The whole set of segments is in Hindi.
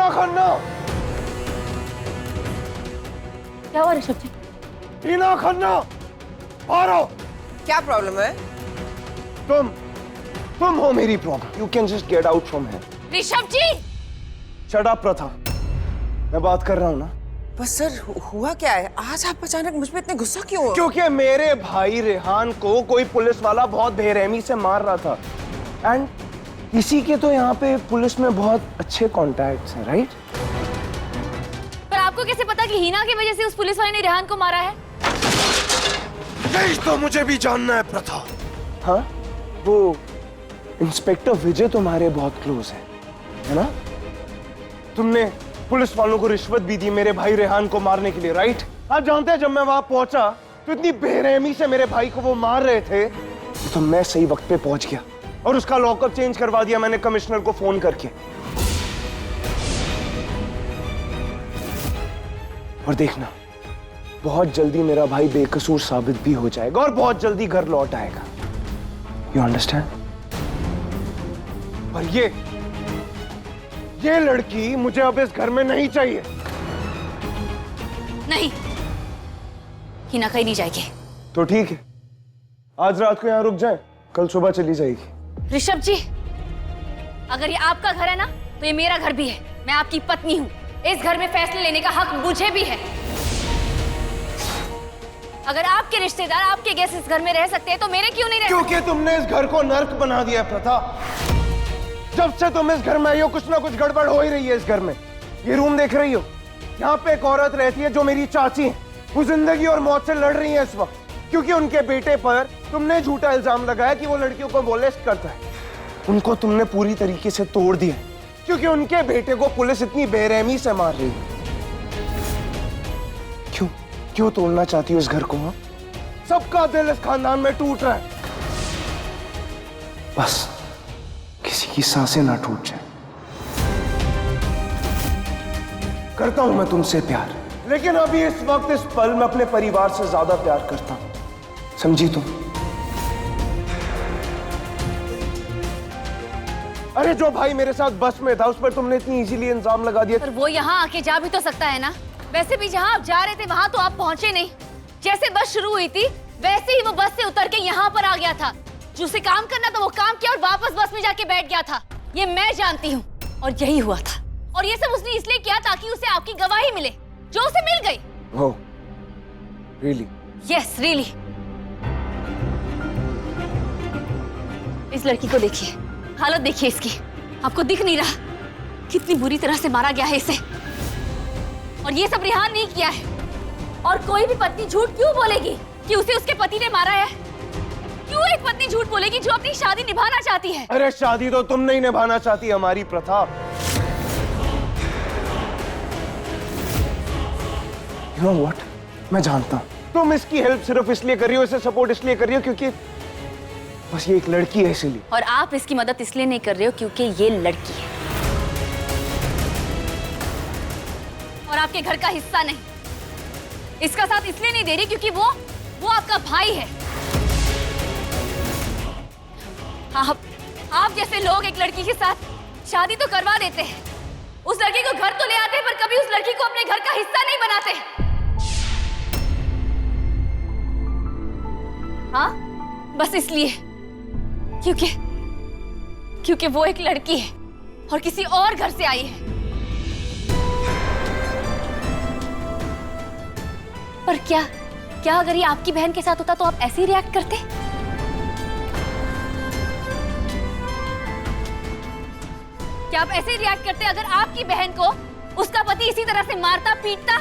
हीना खन्ना, क्या हुआ ऋषभ जी? हीना खन्ना, बाहर आओ। क्या प्रॉब्लम है? तुम हो मेरी problem. You can just get out from here. Rishabh ji! Shut up Pratha, मैं बात कर रहा हूँ ना। बस सर, हुआ क्या है? आज आप अचानक मुझ पे इतने गुस्सा क्यों हो? क्योंकि मेरे भाई रेहान को कोई पुलिस वाला बहुत बेरहमी से मार रहा था, एंड इसी के तो यहाँ पे पुलिस में बहुत अच्छे कॉन्टैक्ट्स हैं, राइट? पर आपको कैसे पता कि हीना की वजह से उस पुलिस वाले ने रेहान को मारा है? यही तो मुझे भी जानना है प्रथा। हाँ, वो इंस्पेक्टर विजय तुम्हारे बहुत क्लोज है ना? तुमने पुलिस वालों को रिश्वत भी दी मेरे भाई रेहान को मारने के लिए, राइट? आप जानते हैं जब मैं वहां पहुंचा तो इतनी बेरहमी से मेरे भाई को वो मार रहे थे, तो मैं सही वक्त पे पहुंच गया और उसका लॉकअप चेंज करवा दिया मैंने कमिश्नर को फोन करके। और देखना, बहुत जल्दी मेरा भाई बेकसूर साबित भी हो जाएगा और बहुत जल्दी घर लौट आएगा। You understand? पर ये लड़की मुझे अब इस घर में नहीं चाहिए। नहीं, हीना कहीं नहीं जाएगी। तो ठीक है, आज रात को यहाँ रुक जाए, कल सुबह चली जाएगी। ऋषभ जी, अगर ये आपका घर है ना, तो ये मेरा घर भी है। मैं आपकी पत्नी हूँ। इस घर में फैसले लेने का हक मुझे भी है। अगर आपके रिश्तेदार, आपके गेस्ट इस घर में रह सकते हैं, तो मेरे क्यों नहीं रह सकते? क्योंकि तुमने इस घर को नर्क बना दिया है प्रथा। जब से तुम इस घर में आई हो, कुछ ना कुछ गड़बड़ हो ही रही है इस घर में। ये रूम देख रही हो, यहाँ पे एक औरत रहती है जो मेरी चाची है। वो जिंदगी और मौत से लड़ रही है इस वक्त, क्योंकि उनके बेटे पर तुमने झूठा इल्जाम लगाया कि वो लड़कियों को मोलेस्ट करता है। उनको तुमने पूरी तरीके से तोड़ दिया, क्योंकि उनके बेटे को पुलिस इतनी बेरहमी से मार रही है। क्यों तोड़ना चाहती हो इस घर को? सबका दिल इस खानदान में टूट रहा है, बस किसी की सांसें ना टूट जाए। करता हूं मैं तुमसे प्यार, लेकिन अभी इस वक्त इस पल में अपने परिवार से ज्यादा प्यार करता हूं, समझी तुम? अरे जो भाई मेरे साथ बस में था, उस पर तुमने इतनी इजीली इल्जाम लगा दिया। पर वो यहाँ आके जा भी तो सकता है ना। वैसे भी जहाँ आप जा रहे थे वहां तो आप पहुंचे नहीं। जैसे बस शुरू हुई थी वैसे ही वो बस से उतर के यहाँ पर आ गया था। जो उसे काम करना था वो काम किया और वापस बस में जाके बैठ गया था। ये मैं जानती हूँ, और यही हुआ था। और ये सब उसने इसलिए किया ताकि उसे आपकी गवाही मिले, जो उसे मिल गई। Oh, really? Yes, really. इस लड़की को देखिए, हालत देखिए इसकी। आपको दिख नहीं रहा कितनी बुरी तरह से मारा गया है इसे? और ये सब रेहान नहीं किया है। और कोई भी पत्नी झूठ क्यों बोलेगी कि उसे उसके पति ने मारा है? क्यों एक पत्नी झूठ बोलेगी जो अपनी शादी निभाना चाहती है? अरे शादी तो तुम नहीं निभाना चाहती, हमारी प्रथा। You know what? मैं जानता हूं तुम इसकी हेल्प सिर्फ इसलिए कर रही हो, इसे सपोर्ट इसलिए कर रही हो क्योंकि बस ये एक लड़की है इसीलिए। और आप इसकी मदद इसलिए नहीं कर रहे हो क्योंकि ये लड़की है और आपके घर का हिस्सा नहीं। इसका साथ इसलिए नहीं दे रही क्योंकि वो आपका भाई है। आप जैसे लोग एक लड़की के साथ शादी तो करवा देते हैं, उस लड़की को घर तो ले आते हैं, पर कभी उस लड़की को अपने घर का हिस्सा नहीं बनाते। हाँ, बस इसलिए क्योंकि वो एक लड़की है और किसी और घर से आई है। पर क्या अगर ये आपकी बहन के साथ होता तो आप ऐसे ही रिएक्ट करते? क्या आप ऐसे ही रिएक्ट करते अगर आपकी बहन को उसका पति इसी तरह से मारता पीटता?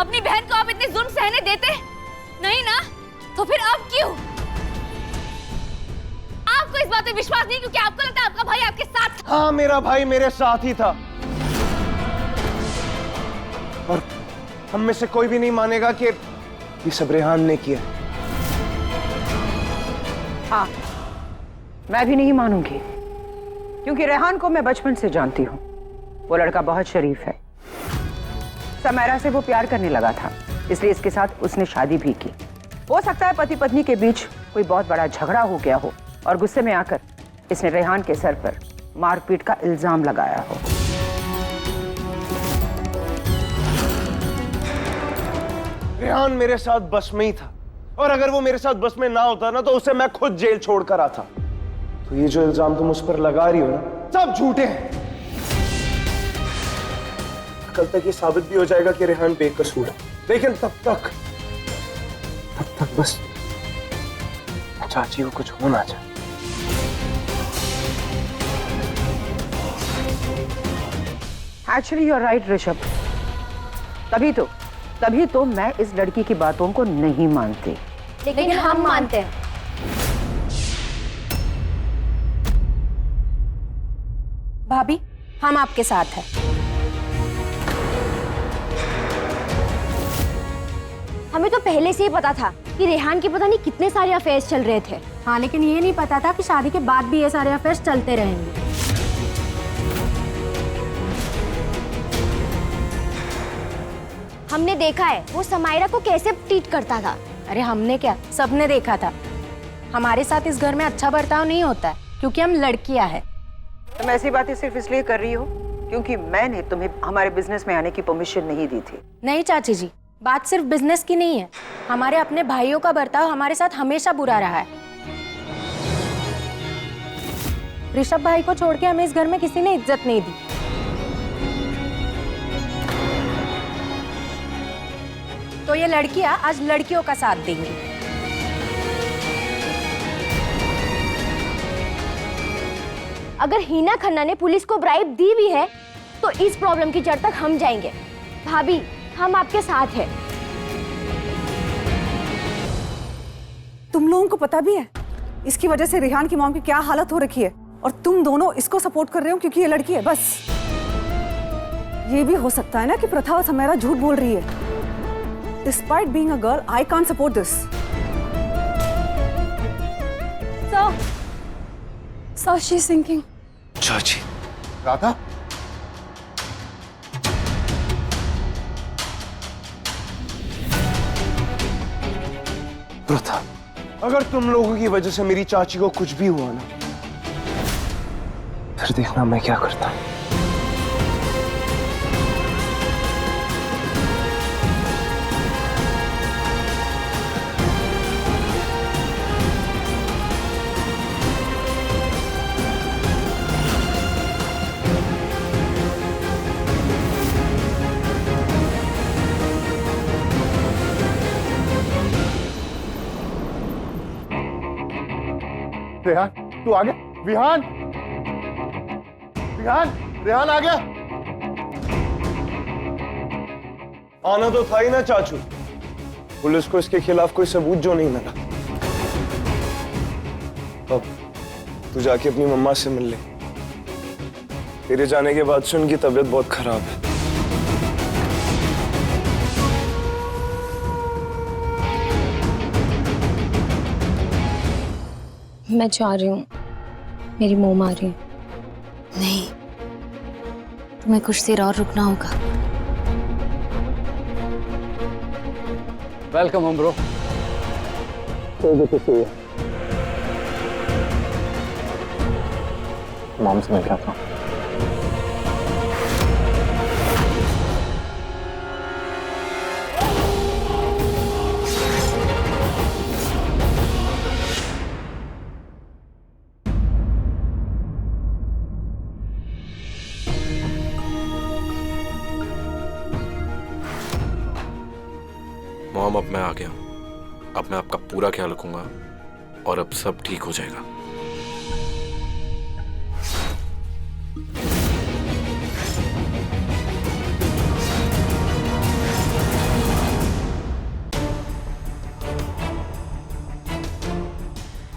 अपनी बहन को आप इतने जुल्म सहने देते? नहीं ना? तो फिर अब क्यों? आपको इस बात पे विश्वास नहीं क्योंकि आपको लगता है आपका भाई आपके साथ था। हाँ, मेरा भाई मेरे साथ ही था और हम में से कोई भी नहीं मानेगा कि ये सब रेहान ने किया। हाँ, मैं भी नहीं मानूंगी क्योंकि रेहान को मैं बचपन से जानती हूँ। वो लड़का बहुत शरीफ है। समैरा से वो प्यार करने लगा था, इसलिए इसके साथ उसने शादी भी की। हो सकता है पति पत्नी के बीच कोई बहुत बड़ा झगड़ा हो गया हो और गुस्से में आकर इसने रेहान के सर पर मारपीट का इल्जाम लगाया हो। रेहान मेरे साथ बस में ही था, और अगर वो मेरे साथ बस में ना होता ना तो उसे मैं खुद जेल छोड़कर आता। तो ये जो इल्जाम तुम उस पर लगा रही हो ना, सब झूठे हैं। कल तक ये साबित भी हो जाएगा कि रेहान बेकसूर है, लेकिन तब तक बस चाची को कुछ होना चाहिए। Actually you are right Rishabh. तभी तो मैं इस लड़की की बातों को नहीं मानती। लेकिन हम मानते हैं। भाभी, हम आपके साथ हैं। हमें तो पहले से ही पता था कि रेहान के पता नहीं कितने सारे अफेयर्स चल रहे थे। हाँ, लेकिन ये नहीं पता था कि शादी के बाद भी ये सारे अफेयर्स चलते रहेंगे। हमने देखा है वो समायरा को कैसे ट्रीट करता था। अरे हमने क्या, सबने देखा था। हमारे साथ इस घर में अच्छा बर्ताव नहीं होता है क्योंकि हम लड़कियां हैं। तुम ऐसी बातें सिर्फ इसलिए कर रही हो क्योंकि मैंने तुम्हें हमारे बिजनेस में आने की परमिशन नहीं दी थी। नहीं चाची जी, बात सिर्फ बिजनेस की नहीं है। हमारे अपने भाइयों का बर्ताव हमारे साथ हमेशा बुरा रहा है। ऋषभ भाई को छोड़ के हमें इस घर में किसी ने इज्जत नहीं दी। तो ये लड़कियां आज लड़कियों का साथ देंगी। अगर हीना खन्ना ने पुलिस को ब्राइब दी भी है तो इस प्रॉब्लम की जड़ तक हम जाएंगे। भाभी, हम आपके साथ हैं। तुम लोगों को पता भी है इसकी वजह से रेहान की मॉम की क्या हालत हो रखी है, और तुम दोनों इसको सपोर्ट कर रहे हो क्योंकि ये लड़की है। बस ये भी हो सकता है ना कि प्रथा और समेरा झूठ बोल रही है। Despite being a girl, I can't support this. So she's thinking. चाची, राधा, प्रथा, अगर तुम लोगों की वजह से मेरी चाची को कुछ भी हुआ ना, फिर देखना मैं क्या करता हूं। रेहान, तू आ गया? विहान, रेहान आ गया? आना तो था ही ना चाचू। पुलिस को इसके खिलाफ कोई सबूत जो नहीं मिला। अब तू जाके अपनी मम्मा से मिल ले। तेरे जाने के बाद से उनकी तबीयत बहुत खराब है। मैं जा रही हूँ, मेरी मोम आ रही है। नहीं, तुम्हें कुछ देर और रुकना होगा। Welcome home bro. मॉम से मिल के आता हूँ। मॉम, अब मैं आ गया हूँ। अब मैं आपका पूरा ख्याल रखूंगा और अब सब ठीक हो जाएगा।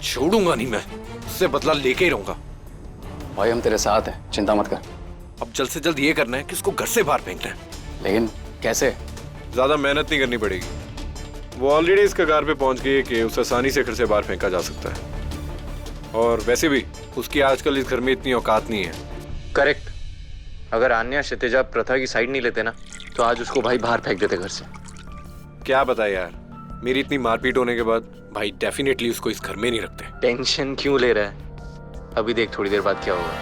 छोड़ूंगा नहीं मैं, उससे बदला लेके ही रहूंगा। भाई हम तेरे साथ हैं, चिंता मत कर। अब जल्द से जल्द ये करना है कि उसको घर से बाहर फेंकना है। लेकिन कैसे? ज्यादा मेहनत नहीं करनी पड़ेगी। वो ऑलरेडी इस कगार पे पहुंच गई है कि उसे आसानी से घर से बाहर फेंका जा सकता है। और वैसे भी उसकी आजकल इस घर में इतनी औकात नहीं है। करेक्ट। अगर आन्या क्षितिजा प्रथा की साइड नहीं लेते ना तो आज उसको भाई बाहर फेंक देते घर से। क्या बताए यार, मेरी इतनी मारपीट होने के बाद भाई डेफिनेटली उसको इस घर में नहीं रखते। टेंशन क्यों ले रहा है? अभी देख थोड़ी देर बाद क्या होगा।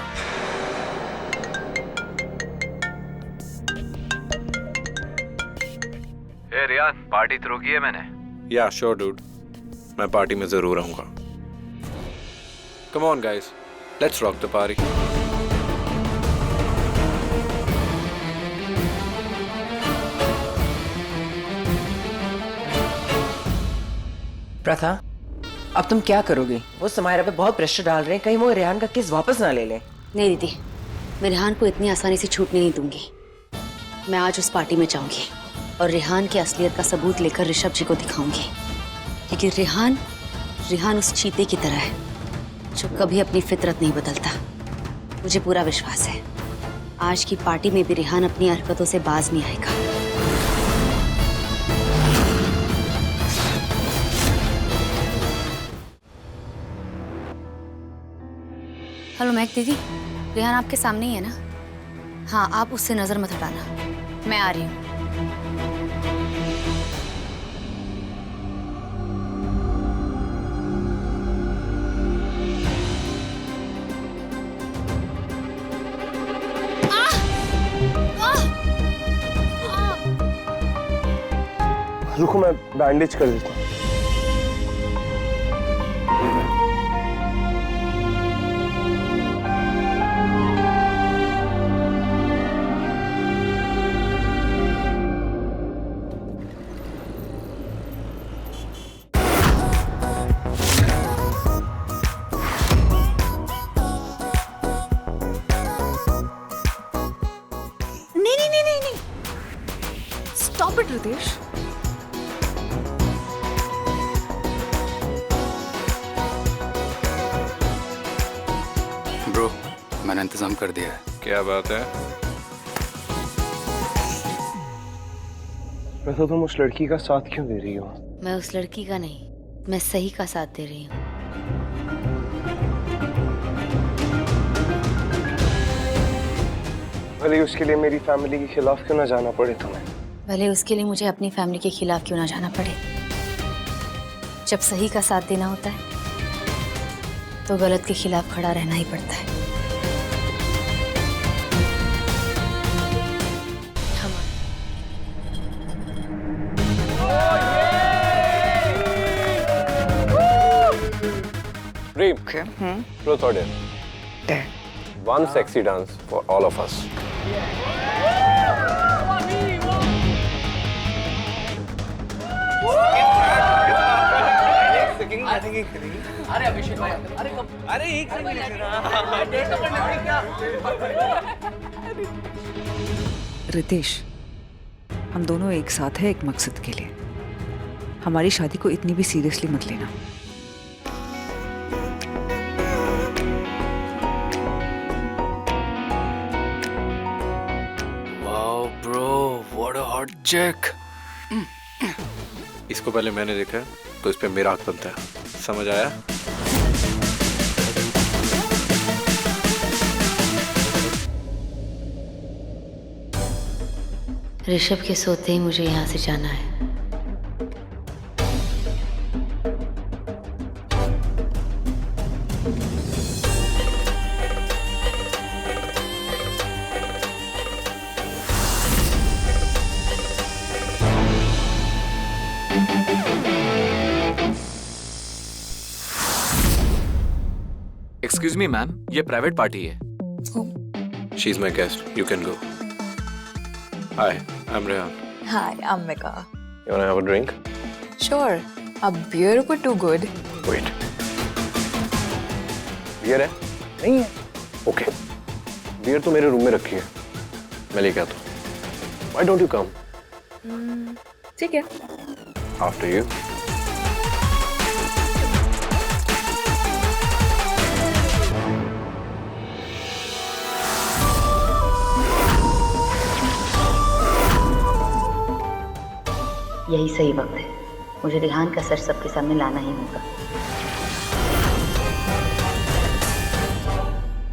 पार्टी थ्रो की है मैंने। या श्योर डूड, मैं पार्टी में जरूर आऊंगा। Come on guys, let's rock the party. प्रथा, अब तुम क्या करोगी? वो समायरा पे बहुत प्रेशर डाल रहे हैं, कहीं वो रेहान का केस वापस ना ले लें। नहीं दीदी, मैं रेहान को इतनी आसानी से छूटने नहीं दूंगी। मैं आज उस पार्टी में जाऊंगी और रेहान की असलियत का सबूत लेकर ऋषभ जी को दिखाऊंगी। क्योंकि रेहान उस चीते की तरह है जो कभी अपनी फितरत नहीं बदलता। मुझे पूरा विश्वास है आज की पार्टी में भी रेहान अपनी हरकतों से बाज नहीं आएगा। हेलो महक दीदी, रेहान आपके सामने ही है ना? हाँ, आप उससे नजर मत हटाना, मैं आ रही हूँ। रुको, मैं बैंडेज कर देता हूँ। Stop it Ritesh. ब्रो, मैंने इंतजाम कर दिया है। क्या बात है? वैसे तुम उस लड़की का साथ क्यों दे रही हो? मैं उस लड़की का नहीं, मैं सही का साथ दे रही हूँ। भले उसके लिए मेरी फैमिली के खिलाफ क्यों ना जाना पड़े तुम्हें। भले उसके लिए मुझे अपनी फैमिली के खिलाफ क्यों ना जाना पड़े। जब सही का साथ देना होता है तो गलत के खिलाफ खड़ा रहना ही पड़ता है। Dream, truth or dare? Dare. One sexy dance for all of us. Ritesh, हम दोनों एक साथ हैं एक मकसद के लिए। हमारी शादी को इतनी भी सीरियसली मत लेना। Wow bro, what a hot चिक। इसको पहले मैंने देखा है तो इस पे मेरा हक बनता है, समझ आया? ऋषभ के सोते ही मुझे यहाँ से जाना है। एक्सक्यूज मी मैम, ये प्राइवेट पार्टी है। She is my guest. You can go. Hi, I'm Rehan. Hi, I'm Mika. You wanna have a drink? Sure. A beer would do good. Wait. Beer है? नहीं है। Okay. बियर तो मेरे रूम में रखी है, मैं लेके आता हूँ। Why don't you come? ठीक है। After you. यही सही वक्त है, मुझे रेहान का सच सबके सामने लाना ही होगा।